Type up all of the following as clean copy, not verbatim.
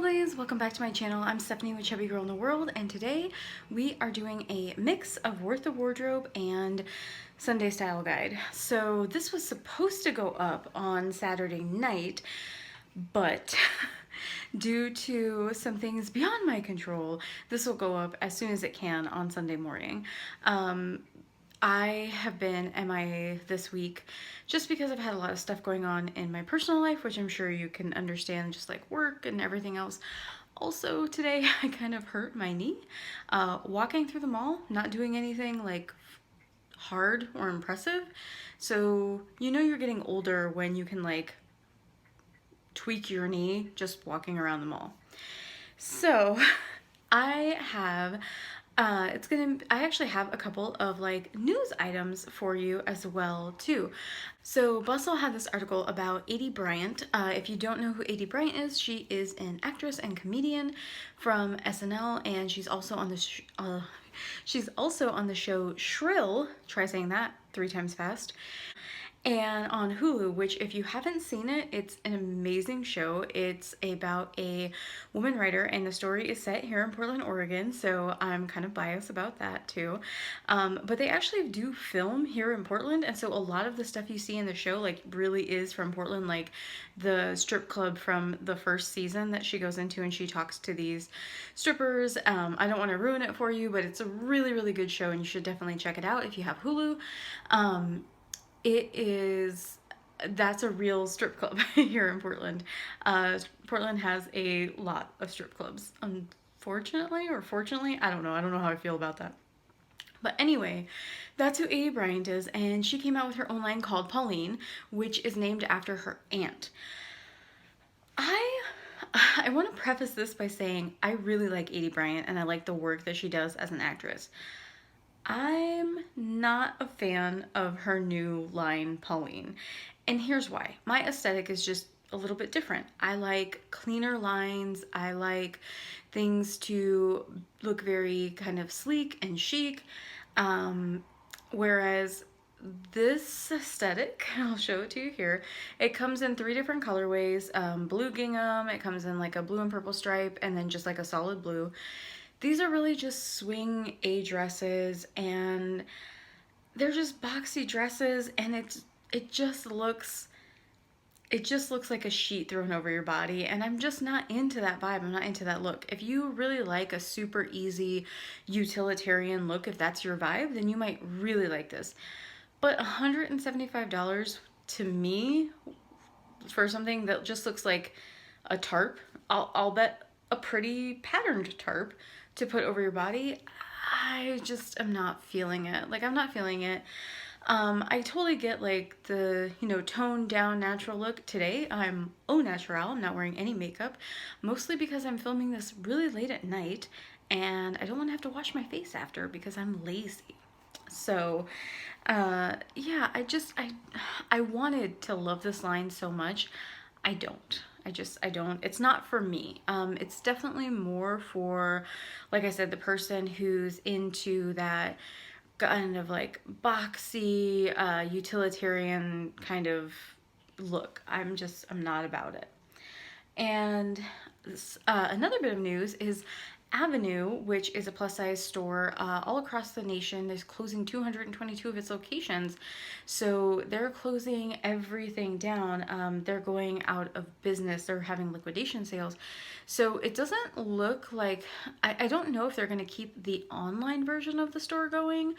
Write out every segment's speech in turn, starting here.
Lovelies, welcome back to my channel. I'm Stephanie with Chubby Girl in the World, and today we are doing a mix of Worth of Wardrobe and Sunday Style Guide. So this was supposed to go up on Saturday night, but due to some things beyond my control, this will go up as soon as it can on Sunday morning. I have been MIA this week just because I've had a lot of stuff going on in my personal life, which I'm sure you can understand, just like work and everything else. Also today I kind of hurt my knee walking through the mall, not doing anything like hard or impressive. So you know you're getting older when you can like tweak your knee just walking around the mall. So I have I actually have a couple of like news items for you as well too. So Bustle had this article about Aidy Bryant. If you don't know who Aidy Bryant is, she is an actress and comedian from SNL, and she's also on the show Shrill. Try saying that 3 times fast. And on Hulu, which if you haven't seen it, it's an amazing show. It's about a woman writer, and the story is set here in Portland, Oregon, so I'm kind of biased about that too. But they actually do film here in Portland, and so a lot of the stuff you see in the show like really is from Portland, like the strip club from the first season that she goes into and she talks to these strippers. I don't want to ruin it for you, but it's a really, really good show and you should definitely check it out if you have Hulu. That's a real strip club here in Portland. Portland has a lot of strip clubs, unfortunately or fortunately. I don't know how I feel about that. But anyway, that's who Aidy Bryant is, and she came out with her own line called Pauline, which is named after her aunt. I want to preface this by saying I really like Aidy Bryant and I like the work that she does as an actress. I'm not a fan of her new line, Pauline, and here's why. My aesthetic is just a little bit different. I like cleaner lines. I like things to look very kind of sleek and chic, whereas this aesthetic, I'll show it to you here, it comes in 3 different colorways. Blue gingham, it comes in like a blue and purple stripe, and then just like a solid blue. These are really just swing A dresses, and they're just boxy dresses, and it just looks like a sheet thrown over your body, and I'm just not into that vibe. I'm not into that look. If you really like a super easy utilitarian look, if that's your vibe, then you might really like this. But $175 to me for something that just looks like a tarp, I'll bet a pretty patterned tarp to put over your body, I just am not feeling it. Like, I'm not feeling it. I totally get like the, toned down natural look. Today I'm au naturel. I'm not wearing any makeup, mostly because I'm filming this really late at night and I don't want to have to wash my face after because I'm lazy. So yeah, I wanted to love this line so much. I don't. I don't. It's not for me. It's definitely more for, like I said, the person who's into that kind of like boxy, utilitarian kind of look. I'm not about it. And another bit of news is Avenue, which is a plus size store all across the nation, is closing 222 of its locations. So they're closing everything down. They're going out of business. They're having liquidation sales. So it doesn't look like, I don't know if they're going to keep the online version of the store going,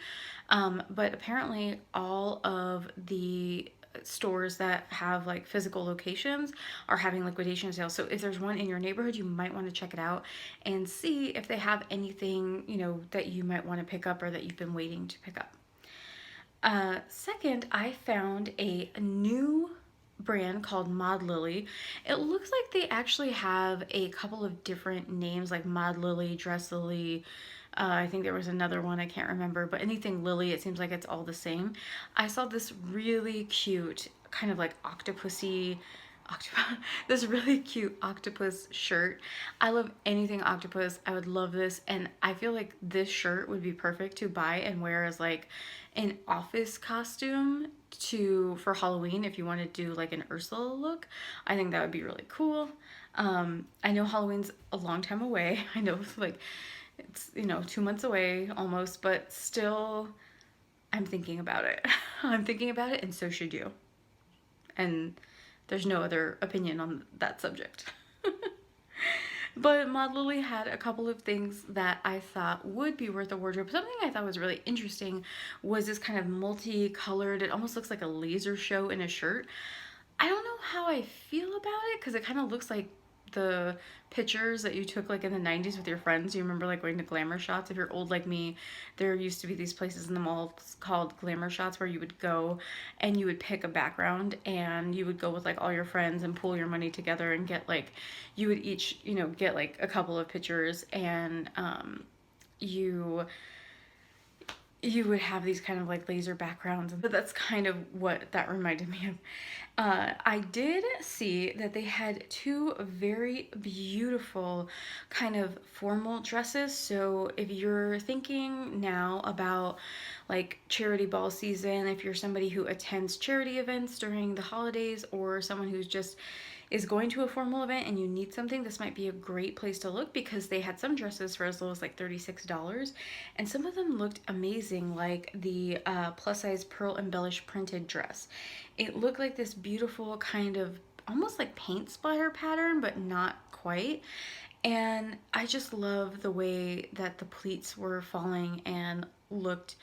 but apparently all of the stores that have like physical locations are having liquidation sales. So if there's one in your neighborhood, you might want to check it out and see if they have anything, that you might want to pick up or that you've been waiting to pick up. Second, I found a new brand called Mod Lily. It looks like they actually have a couple of different names, like Mod Lily, Dress Lily. I think there was another one, I can't remember, but anything Lily, it seems like it's all the same. I saw this really cute, kind of like this really cute octopus shirt. I love anything octopus. I would love this, and I feel like this shirt would be perfect to buy and wear as like an office costume for Halloween if you want to do like an Ursula look. I think that would be really cool. I know Halloween's a long time away. I know like it's, you know, 2 months away almost, but still I'm thinking about it. I'm thinking about it, and so should you. And there's no other opinion on that subject. But Maud Lily had a couple of things that I thought would be worth a wardrobe. Something I thought was really interesting was this kind of multicolored, it almost looks like a laser show in a shirt. I don't know how I feel about it because it kind of looks like the pictures that you took like in the 90s with your friends. You remember like going to glamour shots? If you're old like me, there used to be these places in the mall called glamour shots where you would go and you would pick a background and you would go with like all your friends and pool your money together and get like, you would each, you know, get like a couple of pictures, and you would have these kind of like laser backgrounds, but that's kind of what that reminded me of. I did see that they had two very beautiful kind of formal dresses. So if you're thinking now about like charity ball season, if you're somebody who attends charity events during the holidays, or someone who's just is going to a formal event and you need something, this might be a great place to look, because they had some dresses for as low as like $36, and some of them looked amazing, like the plus size pearl embellished printed dress. It looked like this beautiful kind of almost like paint splatter pattern, but not quite. And I just love the way that the pleats were falling and looked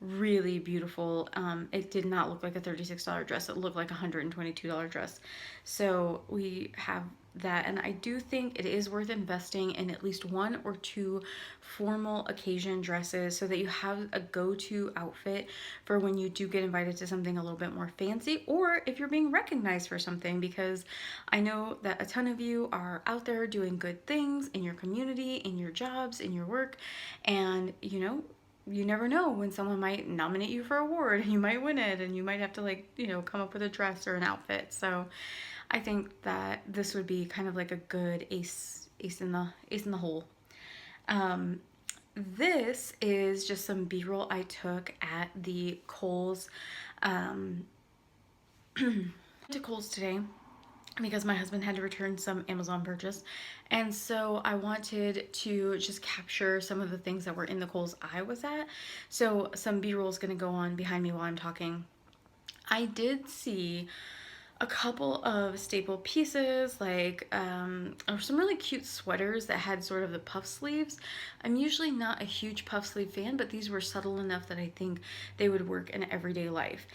really beautiful. It did not look like a $36 dress. It looked like a $122 dress. So we have that, and I do think it is worth investing in at least one or two formal occasion dresses so that you have a go-to outfit for when you do get invited to something a little bit more fancy, or if you're being recognized for something, because I know that a ton of you are out there doing good things in your community, in your jobs, in your work, and you know, you never know when someone might nominate you for an award and you might win it, and you might have to like, you know, come up with a dress or an outfit. So I think that this would be kind of like a good ace in the hole. This is just some B-roll I took at the Kohl's. To Kohl's today because my husband had to return some Amazon purchase, and so I wanted to just capture some of the things that were in the Kohl's I was at. So some B-roll is going to go on behind me while I'm talking. I did see a couple of staple pieces, like or some really cute sweaters that had sort of the puff sleeves. I'm usually not a huge puff sleeve fan, but these were subtle enough that I think they would work in everyday life.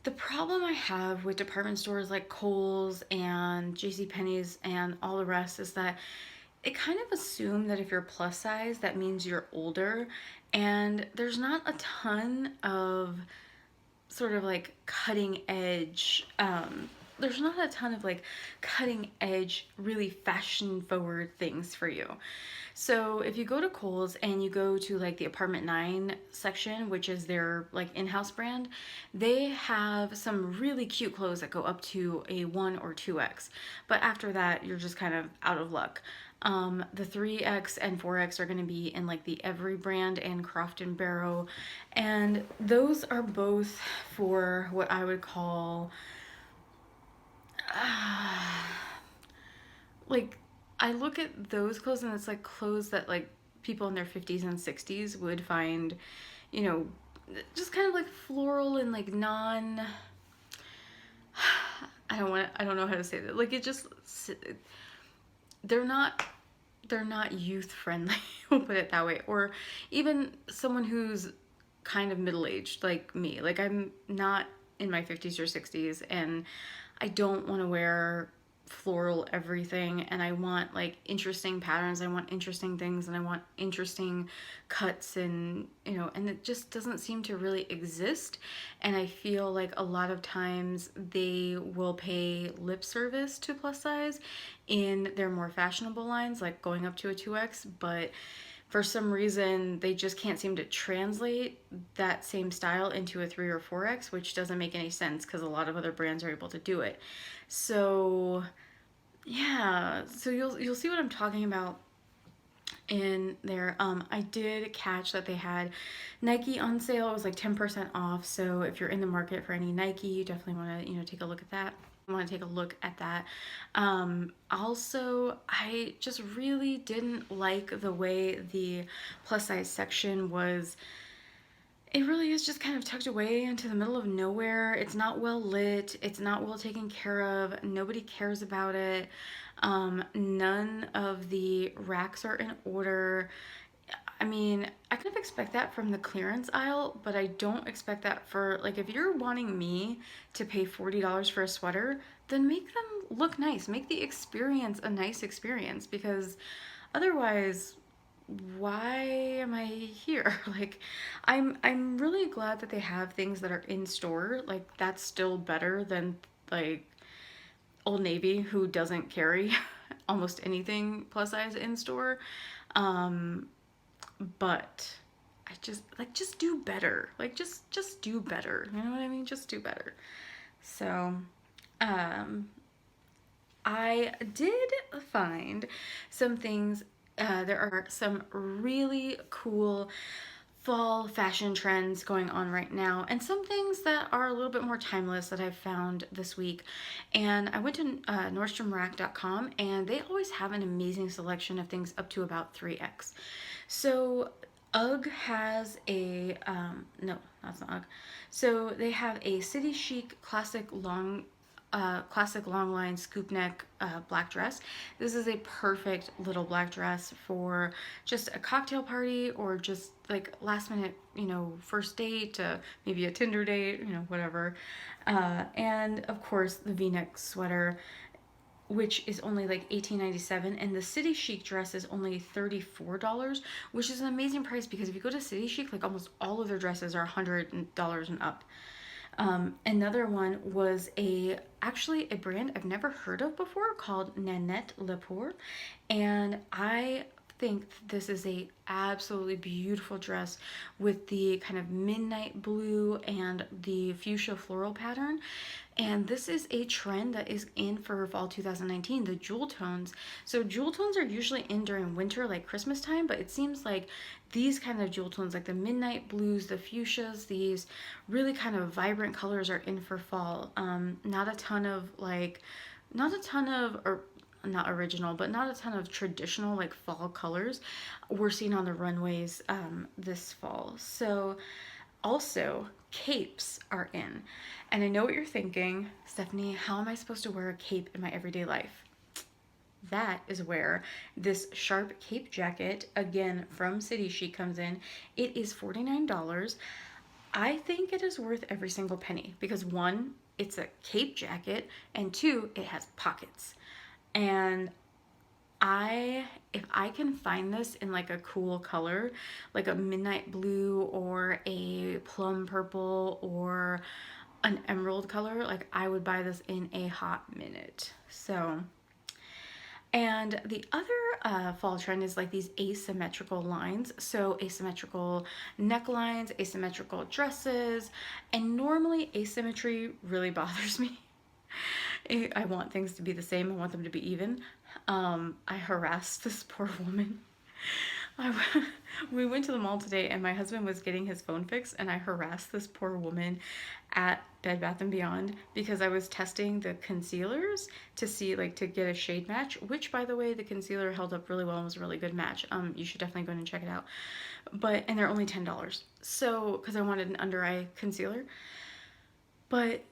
The problem I have with department stores like Kohl's and JCPenney's and all the rest is that they kind of assume that if you're plus size, that means you're older, and there's not a ton of sort of like cutting edge, there's not a ton of like cutting edge, really fashion forward things for you. So if you go to Kohl's and you go to like the Apartment 9 section, which is their like in-house brand, they have some really cute clothes that go up to a 1 or 2X. But after that, you're just kind of out of luck. The 3X and 4X are going to be in like the Every brand and Croft and Barrow, and those are both for what I would call like, I look at those clothes and it's like clothes that like people in their 50s and 60s would find, you know, just kind of like floral and like non, I don't know how to say that. Like, it just, they're not youth friendly, we'll put it that way. Or even someone who's kind of middle-aged like me. Like, I'm not in my 50s or 60s, and I don't want to wear floral everything, and I want like interesting patterns, I want interesting things, and I want interesting cuts, and you know, and it just doesn't seem to really exist. And I feel like a lot of times they will pay lip service to plus size in their more fashionable lines, like going up to a 2X, but for some reason they just can't seem to translate that same style into a 3 or 4X, which doesn't make any sense because a lot of other brands are able to do it. So yeah, so you'll see what I'm talking about in there. I did catch that they had Nike on sale. It was like 10% off. So if you're in the market for any Nike, you definitely want to, you know, take a look at that. want to take a look at that. Also, I just really didn't like the way the plus size section was. It really is just kind of tucked away into the middle of nowhere. It's not well lit. It's not well taken care of. Nobody cares about it. None of the racks are in order. I mean, I kind of expect that from the clearance aisle, but I don't expect that for, like, if you're wanting me to pay $40 for a sweater, then make them look nice. Make the experience a nice experience, because otherwise, why am I here? Like, I'm really glad that they have things that are in store. Like, that's still better than, like, Old Navy, who doesn't carry almost anything plus size in store. Um, but I just, like, just do better. Like, just do better. You know what I mean? Just do better. So, um, I did find some things. There are some really cool fall fashion trends going on right now, and some things that are a little bit more timeless that I've found this week. And I went to NordstromRack.com, and they always have an amazing selection of things up to about 3X. So UGG has a, no, that's not UGG. So they have a City Chic classic long line scoop neck black dress. This is a perfect little black dress for just a cocktail party, or just like last minute, you know, first date, maybe a Tinder date, you know, whatever. And of course the V-neck sweater, which is only like $18.97, and the City Chic dress is only $34, which is an amazing price, because if you go to City Chic, like almost all of their dresses are $100 and up. Another one was actually a brand I've never heard of before, called Nanette Lepore, and I think this is a absolutely beautiful dress with the kind of midnight blue and the fuchsia floral pattern. And this is a trend that is in for fall 2019, the jewel tones. So jewel tones are usually in during winter, like Christmas time, but it seems like these kind of jewel tones, like the midnight blues, the fuchsias, these really kind of vibrant colors are in for fall. Not a ton of or not original, but not a ton of traditional like fall colors we're seeing on the runways this fall. So also, capes are in. And I know what you're thinking, Stephanie, how am I supposed to wear a cape in my everyday life? That is where this sharp cape jacket, again from City Chic, comes in. It is $49. I think it is worth every single penny, because one, it's a cape jacket, and two, it has pockets. And if I can find this in like a cool color, like a midnight blue or a plum purple or an emerald color, like I would buy this in a hot minute. So, and the other fall trend is like these asymmetrical lines. So asymmetrical necklines, asymmetrical dresses, and normally asymmetry really bothers me. I want things to be the same. I want them to be even. I harassed this poor woman. We went to the mall today, and my husband was getting his phone fixed, and I harassed this poor woman at Bed Bath & Beyond because I was testing the concealers to see, like, to get a shade match, which, by the way, the concealer held up really well and was a really good match. You should definitely go in and check it out. And they're only $10. So, because I wanted an under eye concealer. But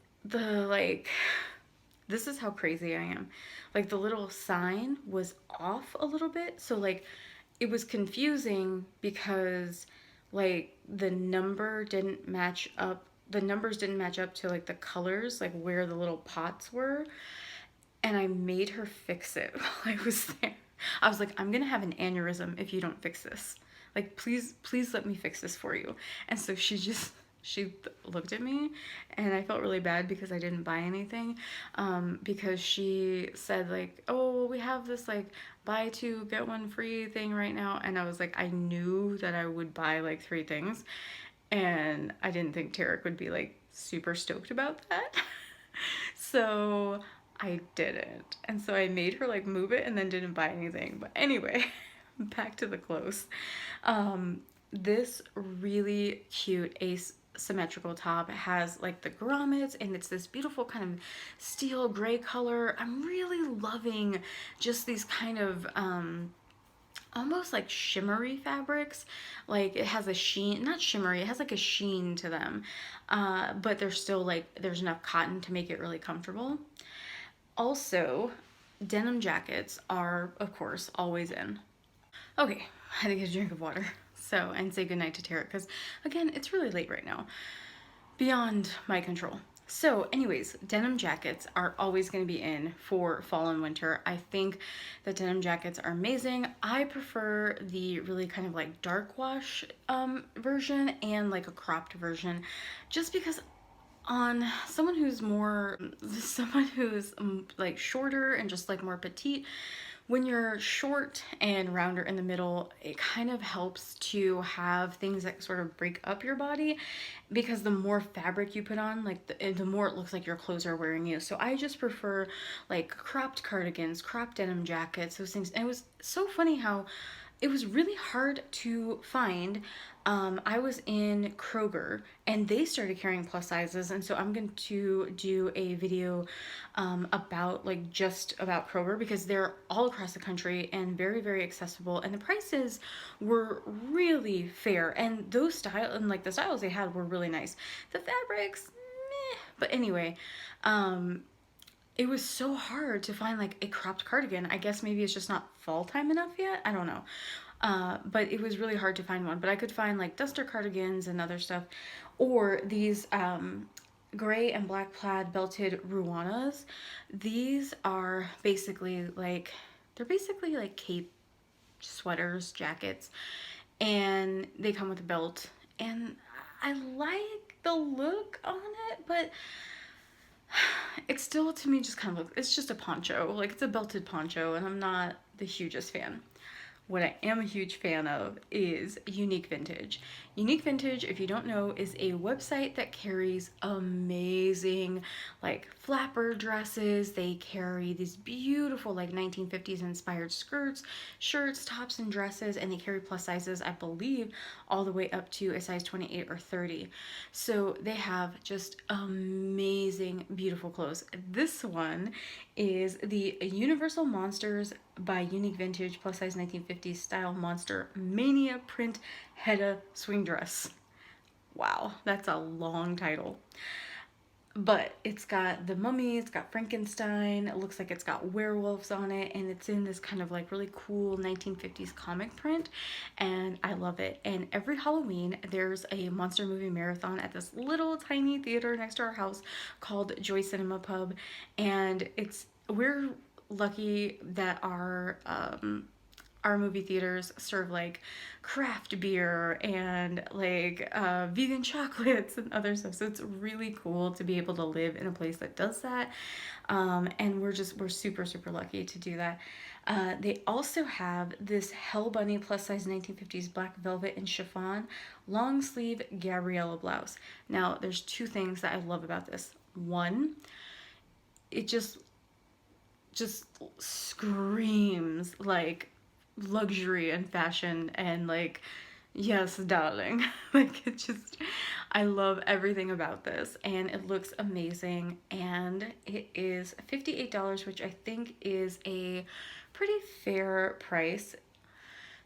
this is how crazy I am. Like, the little sign was off a little bit, so like it was confusing because like the numbers didn't match up to like the colors, like where the little pots were, and I made her fix it while I was there. I was like, I'm gonna have an aneurysm if you don't fix this. Like, please let me fix this for you. And so she looked at me, and I felt really bad because I didn't buy anything, because she said like, oh, we have this like buy two get one free thing right now, and I was like, I knew that I would buy like 3 things, and I didn't think Tarek would be like super stoked about that. So I didn't, and so I made her like move it and then didn't buy anything. But anyway, back to the clothes. This really cute symmetrical top. It has like the grommets and it's this beautiful kind of steel gray color. I'm really loving just these kind of almost like shimmery fabrics. Like it has a sheen, not shimmery, it has like a sheen to them. But they're still like, there's enough cotton to make it really comfortable. Also, denim jackets are, of course, always in. Okay, I had to get a drink of water. So, and say goodnight to Tara because, again, it's really late right now. Beyond my control. So, anyways, denim jackets are always going to be in for fall and winter. I think the denim jackets are amazing. I prefer the really kind of like dark wash version and like a cropped version just because on someone who's like shorter and just like more petite, when you're short and rounder in the middle, it kind of helps to have things that sort of break up your body because the more fabric you put on, like the more it looks like your clothes are wearing you. So I just prefer like cropped cardigans, cropped denim jackets, those things. And it was so funny how it was really hard to find. I was in Kroger and they started carrying plus sizes, and so I'm going to do a video about like just about Kroger because they're all across the country and very, very accessible, and the prices were really fair, and those style and like the styles they had were really nice. The fabrics, meh. But anyway, it was so hard to find like a cropped cardigan. I guess maybe it's just not fall time enough yet. I don't know. But it was really hard to find one. But I could find like duster cardigans and other stuff, or these gray and black plaid belted ruanas. These are basically like, they're basically like cape sweaters, jackets, and they come with a belt. And I like the look on it, but it's still to me just kind of looks, it's just a poncho. Like it's a belted poncho, and I'm not the hugest fan. What I am a huge fan of is Unique Vintage. Unique Vintage, if you don't know, is a website that carries amazing like flapper dresses. They carry these beautiful like 1950s inspired skirts, shirts, tops, and dresses, and they carry plus sizes, I believe, all the way up to a size 28 or 30. So they have just amazing, beautiful clothes. This one is the Universal Monsters by Unique Vintage plus size 1950s style monster mania print Hedda swing dress. Wow, that's a long title. But it's got the mummy, it's got Frankenstein, it looks like it's got werewolves on it, and it's in this kind of like really cool 1950s comic print, and I love it. And every Halloween, there's a monster movie marathon at this little tiny theater next to our house called Joy Cinema Pub, and we're lucky that our movie theaters serve like craft beer and like vegan chocolates and other stuff. So it's really cool to be able to live in a place that does that. And we're super, super lucky to do that. They also have this Hell Bunny plus size 1950s black velvet and chiffon long sleeve Gabriella blouse. Now, there's two things that I love about this. One, it just screams like luxury and fashion and like, yes, darling. Like it just, I love everything about this, and it looks amazing, and it is $58, which I think is a pretty fair price.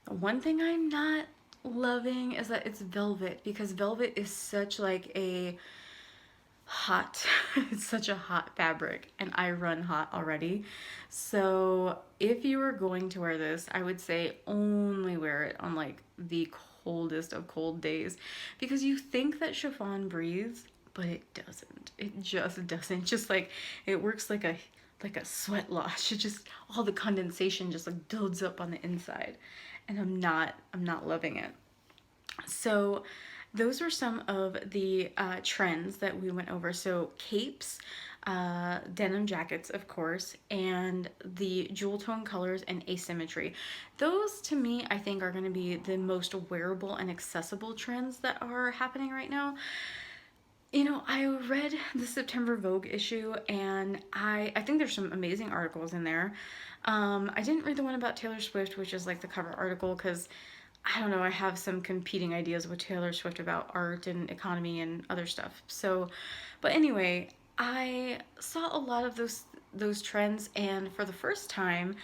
The one thing I'm not loving is that it's velvet, because velvet is such like a hot it's such a hot fabric, and I run hot already. So if you were going to wear this, I would say only wear it on like the coldest of cold days, because you think that chiffon breathes, but it doesn't. It just doesn't. Just like it works like a sweat lodge. It just, all the condensation just like builds up on the inside, and I'm not loving it. So those were some of the trends that we went over. So capes, denim jackets, of course, and the jewel tone colors and asymmetry. Those, to me, I think are going to be the most wearable and accessible trends that are happening right now. You know, I read the September Vogue issue, and I think there's some amazing articles in there. I didn't read the one about Taylor Swift, which is like the cover article, because I don't know, I have some competing ideas with Taylor Swift about art and economy and other stuff. So, but anyway, I saw a lot of those trends, and for the first time,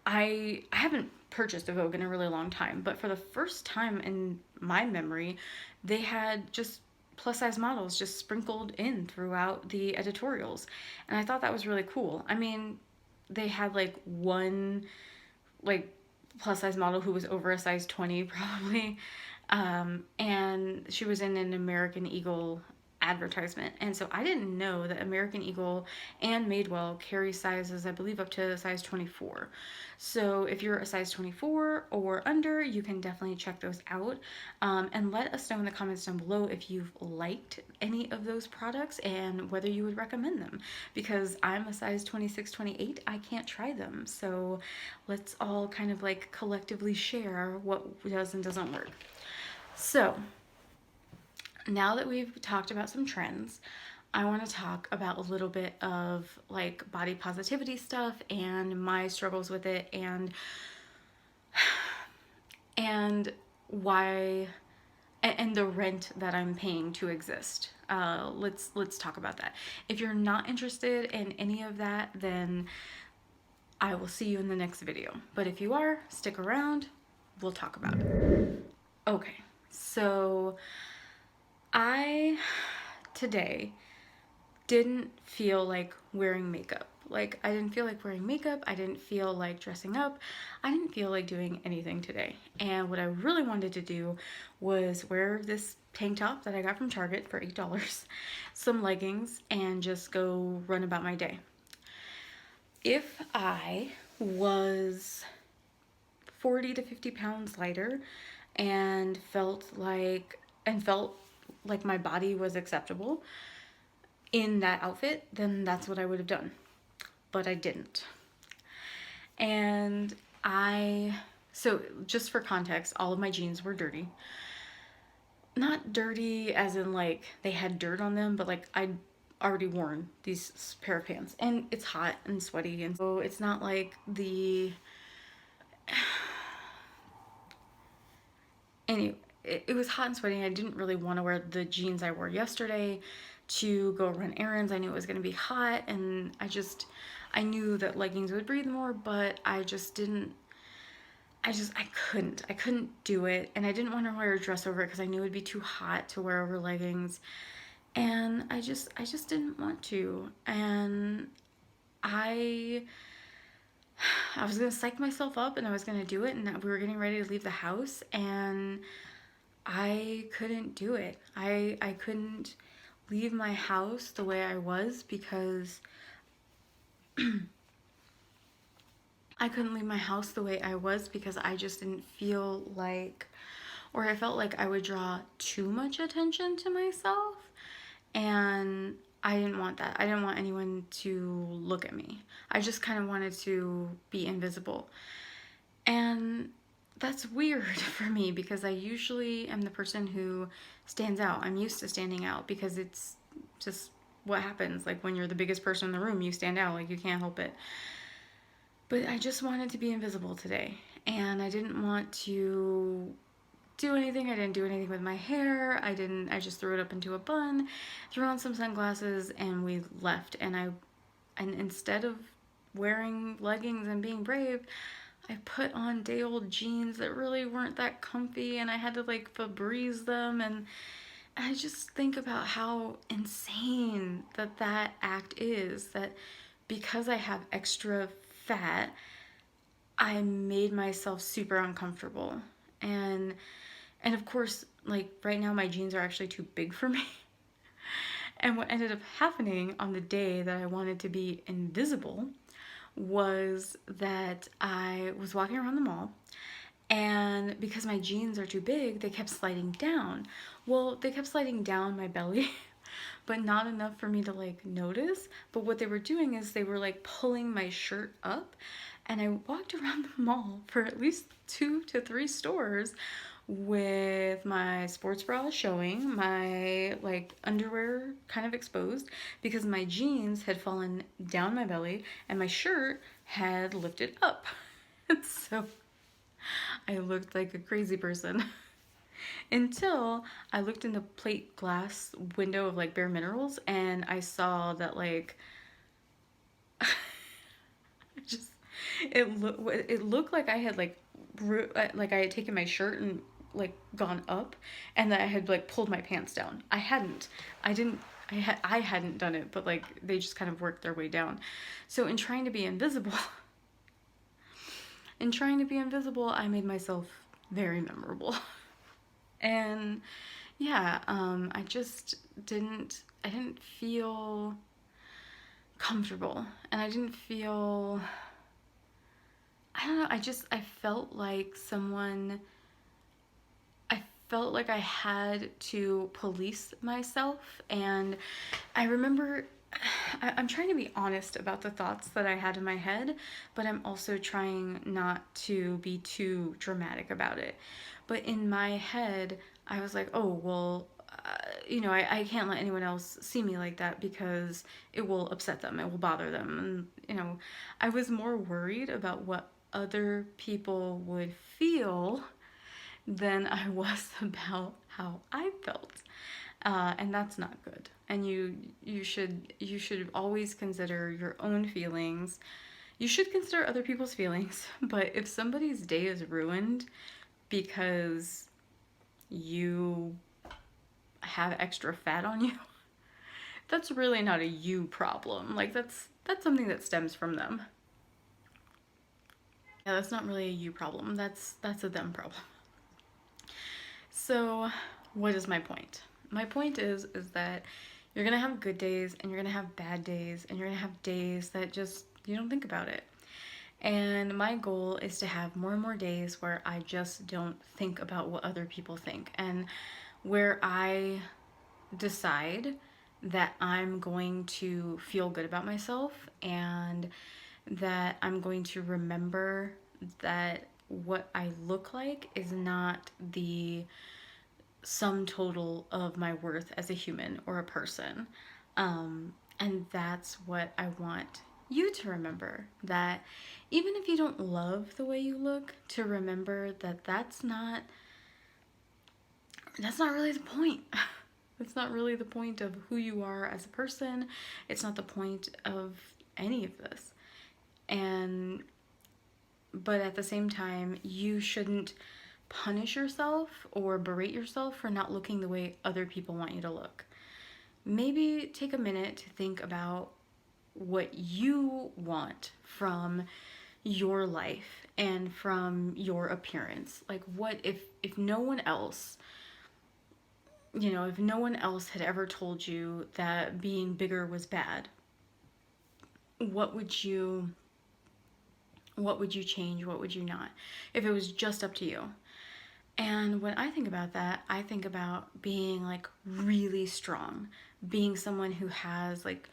I haven't purchased a Vogue in a really long time, but for the first time in my memory, they had just plus size models just sprinkled in throughout the editorials. And I thought that was really cool. I mean, they had like one like plus size model who was over a size 20 probably. And she was in an American Eagle advertisement. And so I didn't know that American Eagle and Madewell carry sizes, I believe, up to size 24. So if you're a size 24 or under, you can definitely check those out. And let us know in the comments down below if you've liked any of those products and whether you would recommend them. Because I'm a size 26, 28, I can't try them. So let's all kind of like collectively share what does and doesn't work. So now that we've talked about some trends, I want to talk about a little bit of like body positivity stuff and my struggles with it, and why, and the rent that I'm paying to exist. Let's talk about that. If you're not interested in any of that, then I will see you in the next video. But if you are, stick around. We'll talk about it. Okay, so I today didn't feel like wearing makeup. Like, I didn't feel like wearing makeup. I didn't feel like dressing up. I didn't feel like doing anything today. And what I really wanted to do was wear this tank top that I got from Target for $8, some leggings, and just go run about my day. If I was 40 to 50 pounds lighter and felt like my body was acceptable in that outfit, then that's what I would have done. But I didn't. And so just for context, all of my jeans were dirty. Not dirty as in like they had dirt on them, but like I'd already worn these pair of pants. And it's hot and sweaty, and so it's not like anyway, it was hot and sweaty, and I didn't really want to wear the jeans I wore yesterday to go run errands. I knew it was going to be hot, and I knew that leggings would breathe more, but I couldn't do it, and I didn't want to wear a dress over it because I knew it would be too hot to wear over leggings, and I just didn't want to, and I was gonna psych myself up and I was gonna do it, and we were getting ready to leave the house, and I couldn't do it. I couldn't leave my house the way I was because I couldn't leave my house the way I was because I just didn't feel like, or I felt like I would draw too much attention to myself, and I didn't want that. I didn't want anyone to look at me. I just kind of wanted to be invisible. And that's weird for me because I usually am the person who stands out. I'm used to standing out because it's just what happens. Like when you're the biggest person in the room, you stand out, like you can't help it. But I just wanted to be invisible today, and I didn't want to do anything. I didn't do anything with my hair. I just threw it up into a bun, threw on some sunglasses, and we left. And instead of wearing leggings and being brave, I put on day old jeans that really weren't that comfy, and I had to like Febreze them, and I just think about how insane that act is, that because I have extra fat, I made myself super uncomfortable. And of course, like right now my jeans are actually too big for me. And what ended up happening on the day that I wanted to be invisible was that I was walking around the mall, and because my jeans are too big, they kept sliding down. Well, they kept sliding down my belly, but not enough for me to like notice. But what they were doing is they were like pulling my shirt up, and I walked around the mall for at least 2 to 3 stores with my sports bra showing, my like underwear kind of exposed because my jeans had fallen down my belly and my shirt had lifted up. So I looked like a crazy person until I looked in the plate glass window of like Bare Minerals and I saw that like just it looked like I had like I had taken my shirt and like gone up and that I had like pulled my pants down. I hadn't. I didn't I hadn't done it, but like they just kind of worked their way down. So in trying to be invisible, I made myself very memorable. And yeah, I didn't feel comfortable and I didn't feel, I don't know, I felt like I felt like I had to police myself. And I remember, I'm trying to be honest about the thoughts that I had in my head, but I'm also trying not to be too dramatic about it. But in my head, I was like, oh, well, I can't let anyone else see me like that because it will upset them, it will bother them. And, I was more worried about what other people would feel than I was about how I felt. And that's not good. And you should always consider your own feelings. You should consider other people's feelings, but if somebody's day is ruined because you have extra fat on you, that's really not a you problem. Like that's something that stems from them. Yeah, that's not really a you problem. That's a them problem. So, what is my point? My point is that you're gonna have good days and you're gonna have bad days and you're gonna have days that just you don't think about it. And my goal is to have more and more days where I just don't think about what other people think and where I decide that I'm going to feel good about myself and that I'm going to remember that what I look like is not the sum total of my worth as a human or a person. And that's what I want you to remember, that even if you don't love the way you look, to remember that that's not really the point. That's not really the point of who you are as a person. It's not the point of any of this. And but at the same time, you shouldn't punish yourself or berate yourself for not looking the way other people want you to look. Maybe take a minute to think about what you want from your life and from your appearance. Like what if no one else, if no one else had ever told you that being bigger was bad, what would you change? What would you not? If it was just up to you. And when I think about that, I think about being like really strong, being someone who has like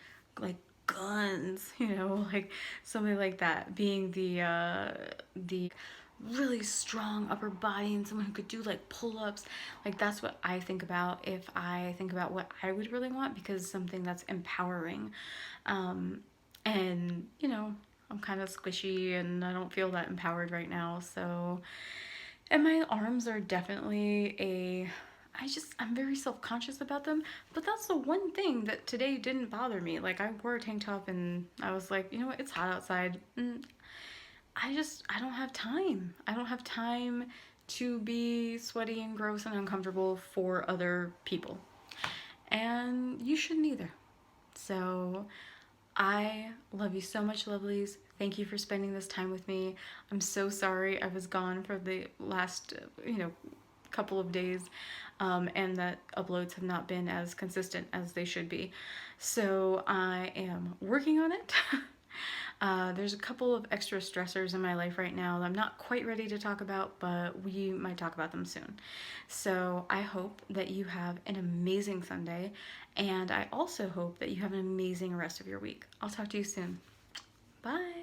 guns, like something like that, being the really strong upper body and someone who could do like pull-ups. Like that's what I think about if I think about what I would really want, because something that's empowering. And I'm kind of squishy and I don't feel that empowered right now. So, and my arms are definitely I'm very self-conscious about them, but that's the one thing that today didn't bother me. Like I wore a tank top and I was like, you know what, it's hot outside. I don't have time. I don't have time to be sweaty and gross and uncomfortable for other people. And you shouldn't either. So I love you so much, lovelies. Thank you for spending this time with me. I'm so sorry I was gone for the last, couple of days, and that uploads have not been as consistent as they should be. So I am working on it. There's a couple of extra stressors in my life right now that I'm not quite ready to talk about, but we might talk about them soon. So I hope that you have an amazing Sunday, and I also hope that you have an amazing rest of your week. I'll talk to you soon. Bye.